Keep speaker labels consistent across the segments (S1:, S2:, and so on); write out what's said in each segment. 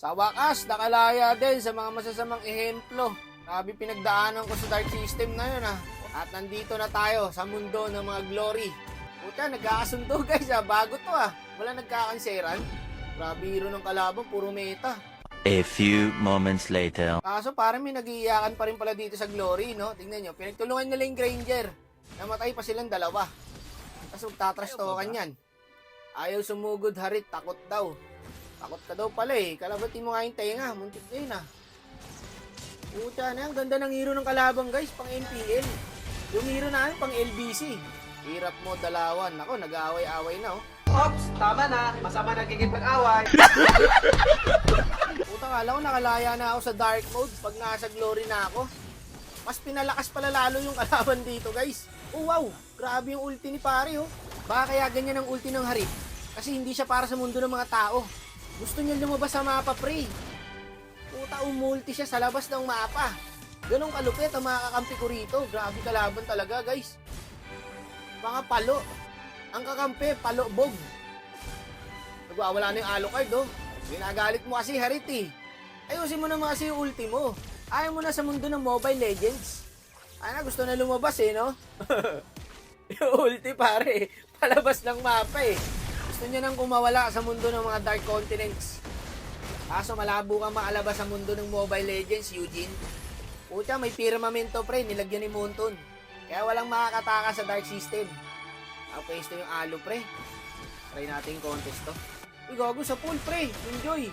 S1: Sa wakas, nakalaya din sa mga masasamang ehemplo. Grabe pinagdaanan ko sa dark system na yun At nandito na tayo sa mundo ng mga glory. Puta, nagkakasundo guys bago to Wala nagkakanseran. Grabe hero ng kalaban, puro meta.
S2: A few moments later.
S1: Kaso parang may nag-iiyakan pa rin pala dito sa glory, no? Tingnan nyo, pinagtulungan nila yung Granger. Namatay pa silang dalawa. Tapos magtatrash talkan yan. Ayaw sumugod harit, takot daw. Takot ka daw pala Kalabatin mo nga yung tenga, muntik na yun Puta na, ang ganda ng hero ng kalaban guys, pang MPL. Yung hero namin pang LBC. Hirap mo dalawan. Ako, nag-aaway-aaway na
S3: Ops, tama na. Masama nagiging pag-away.
S1: Puta, kala ko nakalaya na ako sa dark mode pag nasa glory na ako. Mas pinalakas pala lalo yung kalaban dito guys. Oh wow, grabe yung ulti ni pare Baka kaya ganyan ang ulti ng Harit. Kasi hindi siya para sa mundo ng mga tao. Gusto niya lumabas sa mapa pre. Puta, umulti siya sa labas ng mapa. Ganong kalupit ang makakampi ko rito. Grabe kalaban talaga guys. Mga palo. Ang kakampi, palo-bog. Nagwawala na yung Alucard Ginagalit mo kasi Harit Ayusin mo naman kasi yung ulti mo. Ayaw mo na sa mundo ng Mobile Legends. Gusto na lumabas no? Yung ulti pare, palabas ng mapa Gusto niya nang kumawala sa mundo ng mga Dark Continents. Kaso malabo kang makalabas sa mundo ng Mobile Legends, Eugene. Puta, may firmamento pre, nilagyan ni Moonton. Kaya walang makakataka sa Dark System. Pwesto yung alo pre. Try natin yung contest to. Uy, gago sa pool pre, enjoy.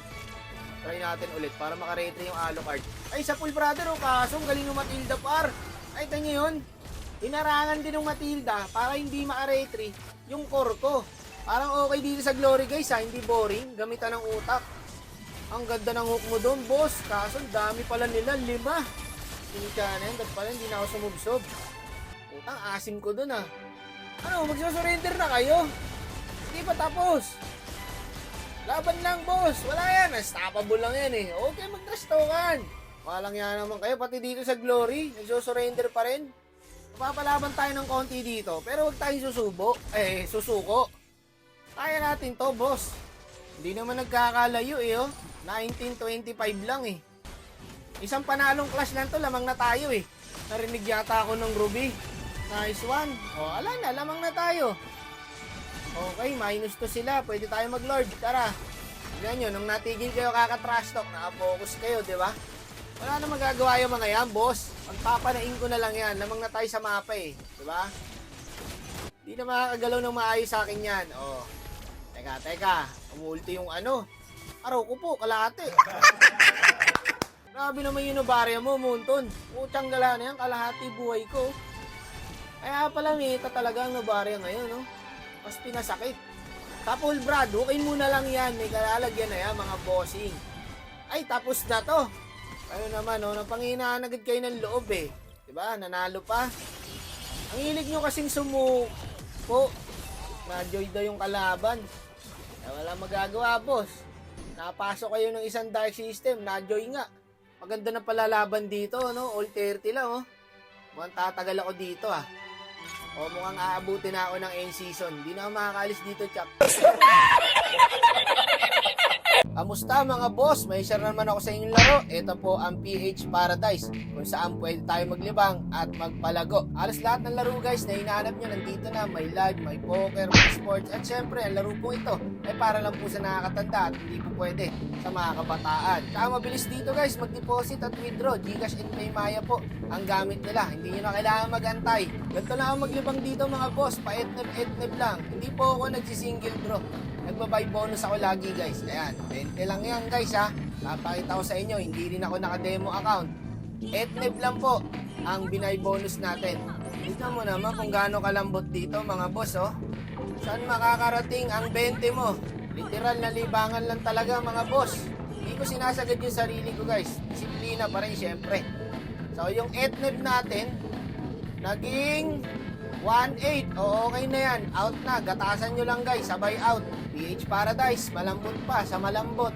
S1: Try natin ulit para makaretry yung alo card. Ay, sa pool brother kaso galing ng Matilda par. Ay, tanyo yun. Inarangan din ng Matilda para hindi makaretry yung core ko. Parang okay dito sa glory guys hindi boring. Gamitan ng utak. Ang ganda ng hook mo doon boss. Kaso dami pala nila, 5. Hindi ka na yan, pala hindi na ako sumubsob. Putang asim ko doon magsusurrender na kayo? Hindi pa tapos. Laban lang boss, wala yan, unstoppable lang yan Okay, mag-trash talkan. Walang yan naman kayo, pati dito sa glory, nagsusurrender pa rin. Papalaban tayo ng konti dito, pero huwag tayong susuko. Kaya natin to, boss. Hindi naman nagkakalayo 1925 lang Isang panalong clash lang to, lamang na tayo Narinig yata ako ng Ruby. Nice one. Ala na, lamang na tayo. Okay, minus 2 sila. Pwede tayo mag-lord. Tara. Tignan nyo, nung natigil kayo kaka-trash talk, naka-focus kayo, di ba? Wala na magagawa yung mga yan, boss. Pagpapanain ko na lang yan. Lamang na tayo sa mapa di ba? Hindi na makakagalaw ng maayos sa akin yan. Teka. Umulti yung araw ko po, kalahati. Grabe naman yung barya mo, Moonton. Putang gala na yan, kalahati buhay ko. Kaya pala meta talaga ang barya ngayon, Mas pinasakit. Tapos Brad, hukain muna lang yan. May kalalagyan na yan, mga bossing. Ay, tapos na to. Ano naman, napanghinaan agad kayo ng loob Diba? Nanalo pa. Ang hilig nyo kasing sumuko. Na-joy daw yung kalaban. Wala magagawa, boss. Napasok kayo ng isang dark system. Na-joy nga. Maganda na palalaban dito, All 30 lang, Mukhang tatagal ako dito, mukhang aabutin na ako ng end season. Di na ako makakaalis dito, chap. Kamusta mga boss? May share naman ako sa inyong laro. Ito po ang PH Paradise, kung saan pwede tayo maglibang at magpalago. Alas lahat ng laro guys na hinahanap nyo nandito na. May live, may poker, may sports. At syempre, ang laro po ito ay para lang po sa nakakatanda at hindi po pwede sa mga kabataan. Kaya mabilis dito guys, mag-deposit at withdraw. Gcash and Paymaya po ang gamit nila. Hindi nyo na kailangan mag-antay. Ganito lang ako maglibang dito mga boss. Pa-etneb lang. Hindi po ako nagsisingle draw. Nagbabay bonus ako lagi guys. Ayan, 20 lang yan guys Papakita ko sa inyo, hindi rin ako naka-demo account. Etneb lang po ang binay bonus natin. Tignan mo naman kung gaano kalambot dito mga boss Saan makakarating ang 20 mo? Literal na libangan lang talaga mga boss. Hindi ko sinasagad yung sarili ko guys. Disiplina pa rin syempre. So yung etneb natin naging 1.8. Okay na yan. Out na. Gatasan nyo lang guys. Sabay out. PH Paradise. Malambot pa. Sa malambot.